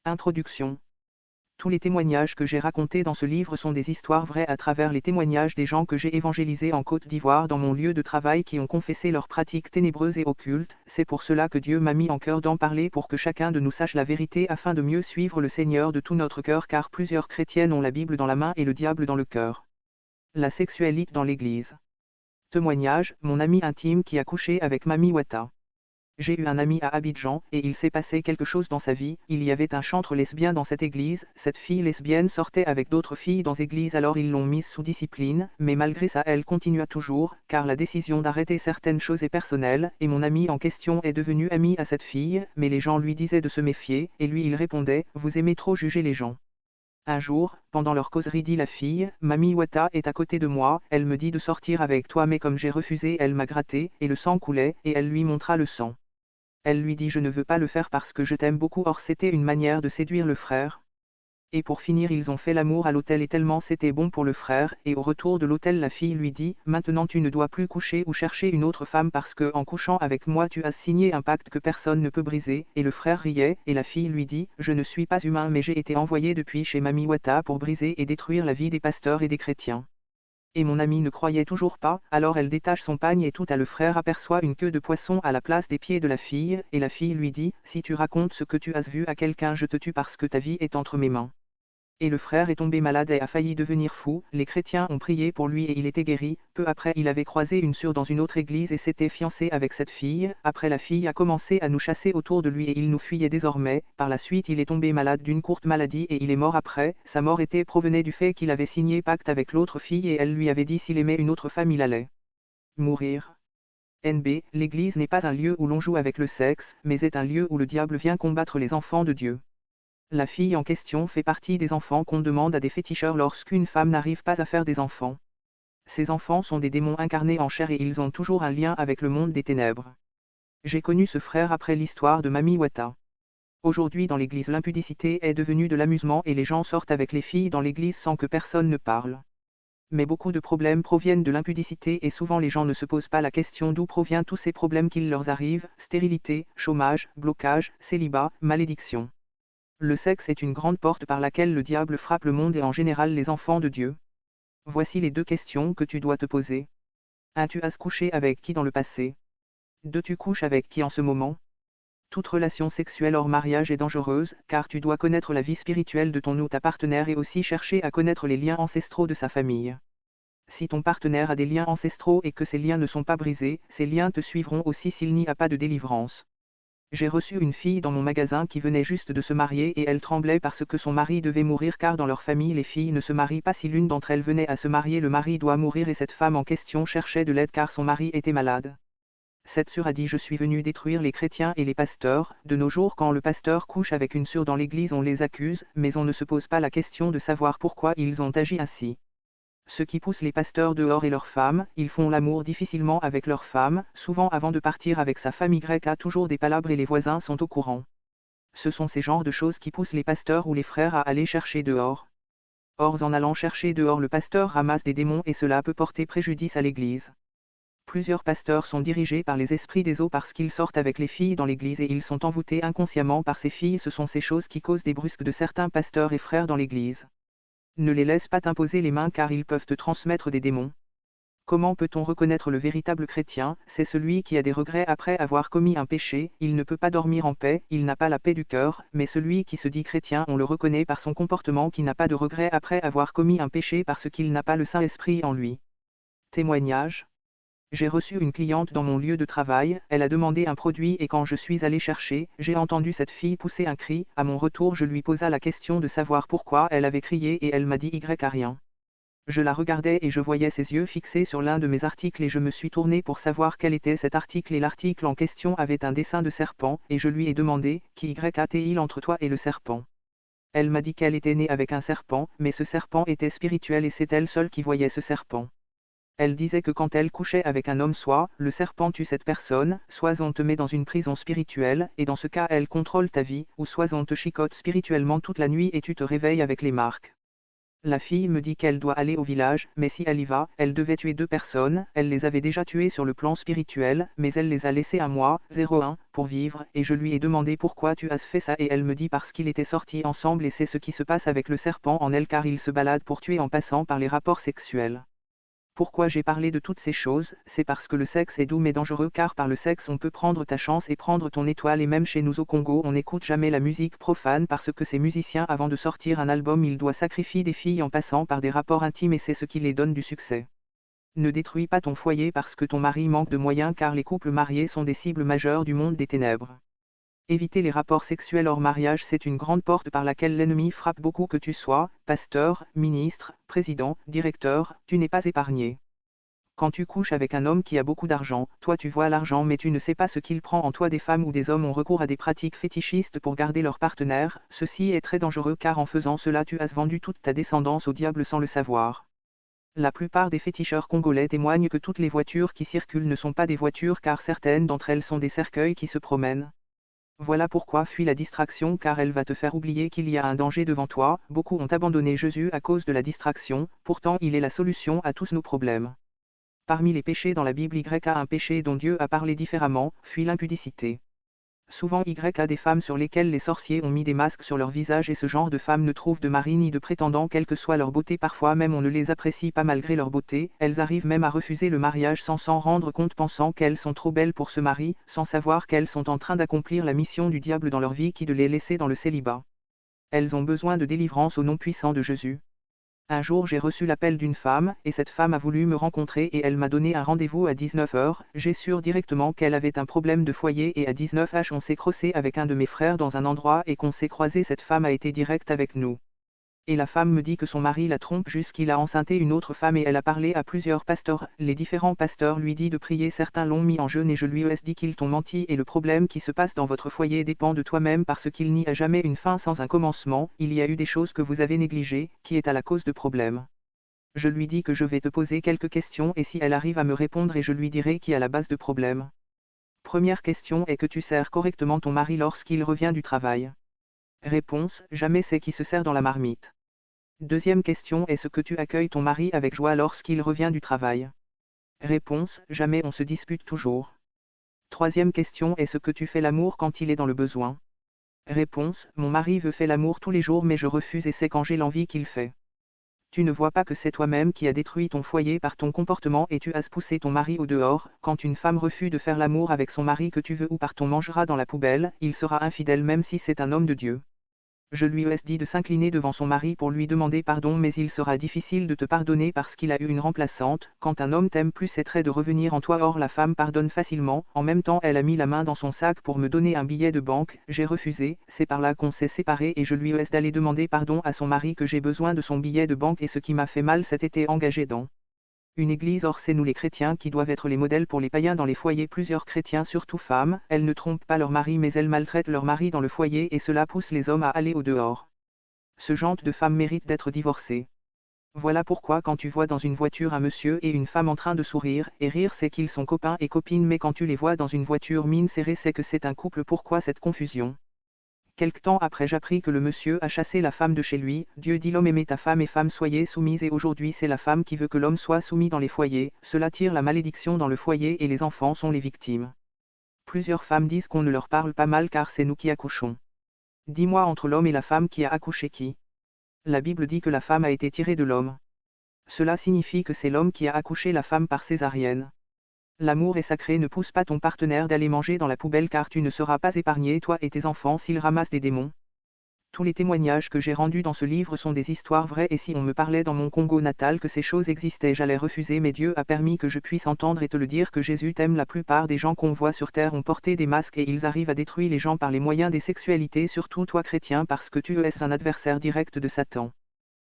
Introduction. Tous les témoignages que j'ai racontés dans ce livre sont des histoires vraies à travers les témoignages des gens que j'ai évangélisés en Côte d'Ivoire dans mon lieu de travail qui ont confessé leurs pratiques ténébreuses et occultes. C'est pour cela que Dieu m'a mis en cœur d'en parler pour que chacun de nous sache la vérité afin de mieux suivre le Seigneur de tout notre cœur car plusieurs chrétiennes ont la Bible dans la main et le diable dans le cœur. La sexualité dans l'Église. Témoignage, mon ami intime qui a couché avec Mami Wata. J'ai eu un ami à Abidjan, et il s'est passé quelque chose dans sa vie. Il y avait un chantre lesbien dans cette église. Cette fille lesbienne sortait avec d'autres filles dans l'église, alors ils l'ont mise sous discipline, mais malgré ça elle continua toujours, car la décision d'arrêter certaines choses est personnelle, et mon ami en question est devenu ami à cette fille, mais les gens lui disaient de se méfier, et lui il répondait, vous aimez trop juger les gens. Un jour, pendant leur causerie dit la fille, Mami Wata est à côté de moi, elle me dit de sortir avec toi mais comme j'ai refusé elle m'a gratté, et le sang coulait, et elle lui montra le sang. Elle lui dit je ne veux pas le faire parce que je t'aime beaucoup. Or c'était une manière de séduire le frère. Et pour finir ils ont fait l'amour à l'hôtel et tellement c'était bon pour le frère, et au retour de l'hôtel la fille lui dit, maintenant tu ne dois plus coucher ou chercher une autre femme parce que en couchant avec moi tu as signé un pacte que personne ne peut briser, et le frère riait, et la fille lui dit, je ne suis pas humain mais j'ai été envoyé depuis chez Mami Wata pour briser et détruire la vie des pasteurs et des chrétiens. Et mon ami ne croyait toujours pas, alors elle détache son pagne et tout à le frère aperçoit une queue de poisson à la place des pieds de la fille, et la fille lui dit, si tu racontes ce que tu as vu à quelqu'un je te tue parce que ta vie est entre mes mains. Et le frère est tombé malade et a failli devenir fou, les chrétiens ont prié pour lui et il était guéri. Peu après il avait croisé une sœur dans une autre église et s'était fiancé avec cette fille. Après la fille a commencé à nous chasser autour de lui et il nous fuyait désormais. Par la suite il est tombé malade d'une courte maladie et il est mort après. Sa mort provenait du fait qu'il avait signé pacte avec l'autre fille et elle lui avait dit s'il aimait une autre femme il allait mourir. NB, l'église n'est pas un lieu où l'on joue avec le sexe, mais est un lieu où le diable vient combattre les enfants de Dieu. La fille en question fait partie des enfants qu'on demande à des féticheurs lorsqu'une femme n'arrive pas à faire des enfants. Ces enfants sont des démons incarnés en chair et ils ont toujours un lien avec le monde des ténèbres. J'ai connu ce frère après l'histoire de Mami Wata. Aujourd'hui dans l'église l'impudicité est devenue de l'amusement et les gens sortent avec les filles dans l'église sans que personne ne parle. Mais beaucoup de problèmes proviennent de l'impudicité et souvent les gens ne se posent pas la question d'où proviennent tous ces problèmes qui leur arrivent, stérilité, chômage, blocage, célibat, malédiction. Le sexe est une grande porte par laquelle le diable frappe le monde et en général les enfants de Dieu. Voici les 2 questions que tu dois te poser. 1. Tu as couché avec qui dans le passé? 2. Tu couches avec qui en ce moment? Toute relation sexuelle hors mariage est dangereuse, car tu dois connaître la vie spirituelle de ton ou ta partenaire et aussi chercher à connaître les liens ancestraux de sa famille. Si ton partenaire a des liens ancestraux et que ces liens ne sont pas brisés, ces liens te suivront aussi s'il n'y a pas de délivrance. J'ai reçu une fille dans mon magasin qui venait juste de se marier et elle tremblait parce que son mari devait mourir car dans leur famille les filles ne se marient pas si l'une d'entre elles venait à se marier le mari doit mourir et cette femme en question cherchait de l'aide car son mari était malade. Cette sœur a dit je suis venue détruire les chrétiens et les pasteurs. De nos jours quand le pasteur couche avec une sœur dans l'église on les accuse, mais on ne se pose pas la question de savoir pourquoi ils ont agi ainsi. Ce qui pousse les pasteurs dehors et leurs femmes, ils font l'amour difficilement avec leurs femmes, souvent avant de partir avec sa femme Y a toujours des palabres et les voisins sont au courant. Ce sont ces genres de choses qui poussent les pasteurs ou les frères à aller chercher dehors. Or en allant chercher dehors le pasteur ramasse des démons et cela peut porter préjudice à l'église. Plusieurs pasteurs sont dirigés par les esprits des eaux parce qu'ils sortent avec les filles dans l'église et ils sont envoûtés inconsciemment par ces filles. Ce sont ces choses qui causent des brusques de certains pasteurs et frères dans l'église. Ne les laisse pas t'imposer les mains car ils peuvent te transmettre des démons. Comment peut-on reconnaître le véritable chrétien? C'est celui qui a des regrets après avoir commis un péché, il ne peut pas dormir en paix, il n'a pas la paix du cœur, mais celui qui se dit chrétien on le reconnaît par son comportement qui n'a pas de regrets après avoir commis un péché parce qu'il n'a pas le Saint-Esprit en lui. Témoignage. J'ai reçu une cliente dans mon lieu de travail, elle a demandé un produit et quand je suis allé chercher, j'ai entendu cette fille pousser un cri, à mon retour je lui posa la question de savoir pourquoi elle avait crié et elle m'a dit Y à rien. Je la regardais et je voyais ses yeux fixés sur l'un de mes articles et je me suis tourné pour savoir quel était cet article et l'article en question avait un dessin de serpent et je lui ai demandé, qui Y a-t-il entre toi et le serpent? Elle m'a dit qu'elle était née avec un serpent, mais ce serpent était spirituel et c'est elle seule qui voyait ce serpent. Elle disait que quand elle couchait avec un homme soit, le serpent tue cette personne, soit on te met dans une prison spirituelle, et dans ce cas elle contrôle ta vie, ou soit on te chicote spirituellement toute la nuit et tu te réveilles avec les marques. La fille me dit qu'elle doit aller au village, mais si elle y va, elle devait tuer 2 personnes, elle les avait déjà tuées sur le plan spirituel, mais elle les a laissées à moi, 01, pour vivre, et je lui ai demandé pourquoi tu as fait ça et elle me dit parce qu'ils étaient sortis ensemble et c'est ce qui se passe avec le serpent en elle car il se balade pour tuer en passant par les rapports sexuels. Pourquoi j'ai parlé de toutes ces choses, c'est parce que le sexe est doux mais dangereux car par le sexe on peut prendre ta chance et prendre ton étoile et même chez nous au Congo on n'écoute jamais la musique profane parce que ces musiciens avant de sortir un album ils doivent sacrifier des filles en passant par des rapports intimes et c'est ce qui les donne du succès. Ne détruis pas ton foyer parce que ton mari manque de moyens car les couples mariés sont des cibles majeures du monde des ténèbres. Éviter les rapports sexuels hors mariage c'est une grande porte par laquelle l'ennemi frappe beaucoup que tu sois, pasteur, ministre, président, directeur, tu n'es pas épargné. Quand tu couches avec un homme qui a beaucoup d'argent, toi tu vois l'argent mais tu ne sais pas ce qu'il prend en toi. Des femmes ou des hommes ont recours à des pratiques fétichistes pour garder leur partenaire, ceci est très dangereux car en faisant cela tu as vendu toute ta descendance au diable sans le savoir. La plupart des féticheurs congolais témoignent que toutes les voitures qui circulent ne sont pas des voitures car certaines d'entre elles sont des cercueils qui se promènent. Voilà pourquoi fuis la distraction car elle va te faire oublier qu'il y a un danger devant toi. Beaucoup ont abandonné Jésus à cause de la distraction, pourtant il est la solution à tous nos problèmes. Parmi les péchés dans la Bible Y a un péché dont Dieu a parlé différemment, fuis l'impudicité. Souvent Y a des femmes sur lesquelles les sorciers ont mis des masques sur leur visage et ce genre de femmes ne trouvent de mari ni de prétendant quelle que soit leur beauté. Parfois même on ne les apprécie pas malgré leur beauté, elles arrivent même à refuser le mariage sans s'en rendre compte pensant qu'elles sont trop belles pour ce mari, sans savoir qu'elles sont en train d'accomplir la mission du diable dans leur vie qui de les laisser dans le célibat. Elles ont besoin de délivrance au nom puissant de Jésus. Un jour j'ai reçu l'appel d'une femme, et cette femme a voulu me rencontrer et elle m'a donné un rendez-vous à 19h, j'ai su directement qu'elle avait un problème de foyer et à 19h on s'est croisé avec un de mes frères dans un endroit et qu'on s'est croisé cette femme a été directe avec nous. Et la femme me dit que son mari la trompe jusqu'il a enceinté une autre femme et elle a parlé à plusieurs pasteurs. Les différents pasteurs lui dit de prier, certains l'ont mis en jeûne et je lui ai dit qu'ils t'ont menti et le problème qui se passe dans votre foyer dépend de toi-même parce qu'il n'y a jamais une fin sans un commencement, il y a eu des choses que vous avez négligées, qui est à la cause de problèmes. Je lui dis que je vais te poser quelques questions et si elle arrive à me répondre et je lui dirai qui a la base de problème. Première question est que tu sers correctement ton mari lorsqu'il revient du travail. Réponse, jamais c'est qui se sert dans la marmite. Deuxième question est-ce que tu accueilles ton mari avec joie lorsqu'il revient du travail? Réponse, jamais on se dispute toujours. Troisième question est-ce que tu fais l'amour quand il est dans le besoin? Réponse, mon mari veut faire l'amour tous les jours mais je refuse et c'est quand j'ai l'envie qu'il fait. Tu ne vois pas que c'est toi-même qui as détruit ton foyer par ton comportement et tu as poussé ton mari au dehors. Quand une femme refuse de faire l'amour avec son mari que tu veux ou par ton mangera dans la poubelle, il sera infidèle même si c'est un homme de Dieu. Je lui ai dit de s'incliner devant son mari pour lui demander pardon mais il sera difficile de te pardonner parce qu'il a eu une remplaçante. Quand un homme t'aime plus c'est très de revenir en toi or la femme pardonne facilement. En même temps elle a mis la main dans son sac pour me donner un billet de banque, j'ai refusé, c'est par là qu'on s'est séparés et je lui ai d'aller demander pardon à son mari que j'ai besoin de son billet de banque et ce qui m'a fait mal cet été engagé dans une église. Or c'est nous les chrétiens qui doivent être les modèles pour les païens dans les foyers. Plusieurs chrétiens surtout femmes, elles ne trompent pas leur mari mais elles maltraitent leur mari dans le foyer et cela pousse les hommes à aller au dehors. Ce genre de femme mérite d'être divorcée. Voilà pourquoi quand tu vois dans une voiture un monsieur et une femme en train de sourire et rire c'est qu'ils sont copains et copines mais quand tu les vois dans une voiture mine serrée c'est que c'est un couple. Pourquoi cette confusion? Quelque temps après j'appris que le monsieur a chassé la femme de chez lui. Dieu dit l'homme aimez ta femme et femme soyez soumises et aujourd'hui c'est la femme qui veut que l'homme soit soumis dans les foyers, cela tire la malédiction dans le foyer et les enfants sont les victimes. Plusieurs femmes disent qu'on ne leur parle pas mal car c'est nous qui accouchons. Dis-moi entre l'homme et la femme qui a accouché qui? La Bible dit que la femme a été tirée de l'homme. Cela signifie que c'est l'homme qui a accouché la femme par césarienne. L'amour est sacré, ne pousse pas ton partenaire d'aller manger dans la poubelle car tu ne seras pas épargné toi et tes enfants s'ils ramassent des démons. Tous les témoignages que j'ai rendus dans ce livre sont des histoires vraies et si on me parlait dans mon Congo natal que ces choses existaient j'allais refuser mais Dieu a permis que je puisse entendre et te le dire que Jésus t'aime. La plupart des gens qu'on voit sur terre ont porté des masques et ils arrivent à détruire les gens par les moyens des sexualités surtout toi chrétien parce que tu es un adversaire direct de Satan.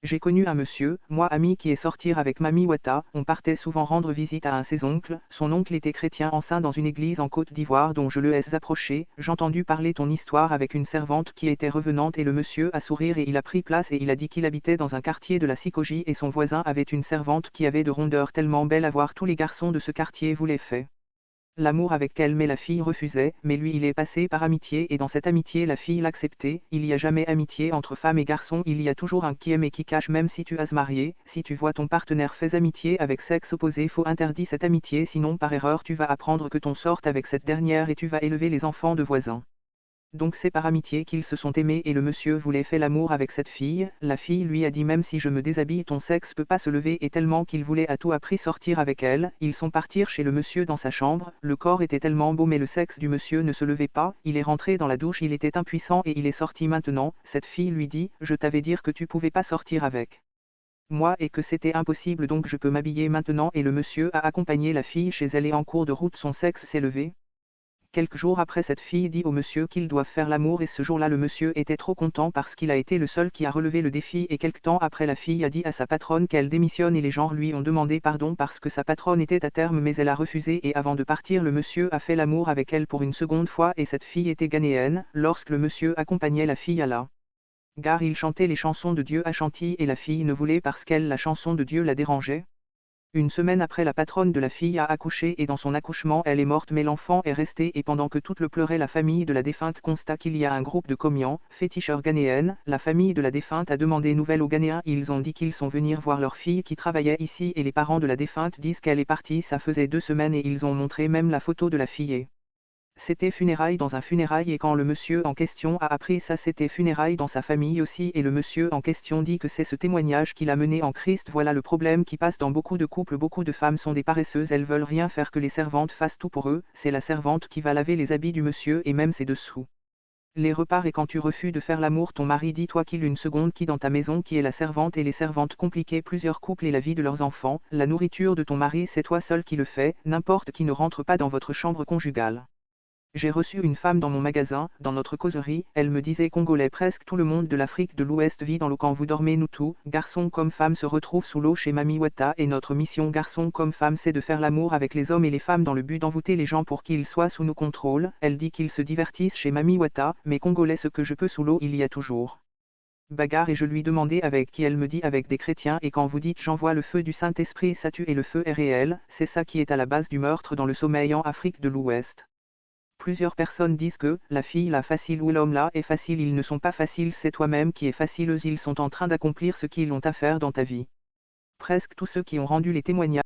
J'ai connu un monsieur, moi ami qui est sortir avec Mamie Wata, on partait souvent rendre visite à un ses oncles, son oncle était chrétien enceint dans une église en Côte d'Ivoire dont je le ai approché, j'ai entendu parler ton histoire avec une servante qui était revenante et le monsieur a sourire et il a pris place et il a dit qu'il habitait dans un quartier de la Sikoji et son voisin avait une servante qui avait de rondeur tellement belle à voir tous les garçons de ce quartier voulaient faire. L'amour avec elle mais la fille refusait, mais lui il est passé par amitié et dans cette amitié la fille l'acceptait, il y a jamais amitié entre femme et garçon, il y a toujours un qui aime et qui cache même si tu as marié, si tu vois ton partenaire fait amitié avec sexe opposé faut interdire cette amitié sinon par erreur tu vas apprendre que ton sort avec cette dernière et tu vas élever les enfants de voisins. Donc c'est par amitié qu'ils se sont aimés et le monsieur voulait faire l'amour avec cette fille, la fille lui a dit même si je me déshabille ton sexe peut pas se lever et tellement qu'il voulait à tout prix sortir avec elle, ils sont partis chez le monsieur dans sa chambre, le corps était tellement beau mais le sexe du monsieur ne se levait pas, il est rentré dans la douche il était impuissant et il est sorti maintenant, cette fille lui dit, je t'avais dire que tu pouvais pas sortir avec moi et que c'était impossible donc je peux m'habiller maintenant et le monsieur a accompagné la fille chez elle et en cours de route son sexe s'est levé. Quelques jours après cette fille dit au monsieur qu'ils doivent faire l'amour et ce jour-là le monsieur était trop content parce qu'il a été le seul qui a relevé le défi et quelque temps après la fille a dit à sa patronne qu'elle démissionne et les gens lui ont demandé pardon parce que sa patronne était à terme mais elle a refusé et avant de partir le monsieur a fait l'amour avec elle pour une seconde fois et cette fille était ghanéenne, lorsque le monsieur accompagnait la fille à la gare il chantait les chansons de Dieu à Chantilly et la fille ne voulait parce qu'elle la chanson de Dieu la dérangeait. Une semaine après la patronne de la fille a accouché et dans son accouchement elle est morte mais l'enfant est resté et pendant que toute le pleurait la famille de la défunte constate qu'il y a un groupe de commiants, féticheurs ghanéennes, la famille de la défunte a demandé nouvelles aux Ghanéens ils ont dit qu'ils sont venus voir leur fille qui travaillait ici et les parents de la défunte disent qu'elle est partie ça faisait 2 semaines et ils ont montré même la photo de la fille. C'était funérailles dans un funérail et quand le monsieur en question a appris ça c'était funérailles dans sa famille aussi et le monsieur en question dit que c'est ce témoignage qui l'a mené en Christ voilà le problème qui passe dans beaucoup de couples beaucoup de femmes sont des paresseuses elles veulent rien faire que les servantes fassent tout pour eux, c'est la servante qui va laver les habits du monsieur et même ses dessous. Les repas et quand tu refuses de faire l'amour ton mari dis-toi qu'il une seconde qui dans ta maison qui est la servante et les servantes compliquées plusieurs couples et la vie de leurs enfants, la nourriture de ton mari c'est toi seul qui le fais, n'importe qui ne rentre pas dans votre chambre conjugale. J'ai reçu une femme dans mon magasin, dans notre causerie, elle me disait Congolais presque tout le monde de l'Afrique de l'Ouest vit dans l'eau quand vous dormez nous tous, garçons comme femmes se retrouvent sous l'eau chez Mami Wata et notre mission garçons comme femmes c'est de faire l'amour avec les hommes et les femmes dans le but d'envoûter les gens pour qu'ils soient sous nos contrôles, elle dit qu'ils se divertissent chez Mami Wata, mais Congolais ce que je peux sous l'eau il y a toujours bagarre et je lui demandais avec qui elle me dit avec des chrétiens et quand vous dites j'envoie le feu du Saint-Esprit ça tue et le feu est réel, c'est ça qui est à la base du meurtre dans le sommeil en Afrique de l'Ouest. Plusieurs personnes disent que la fille la facile ou l'homme là est facile ils ne sont pas faciles c'est toi-même qui est facile ils sont en train d'accomplir ce qu'ils ont à faire dans ta vie. Presque tous ceux qui ont rendu les témoignages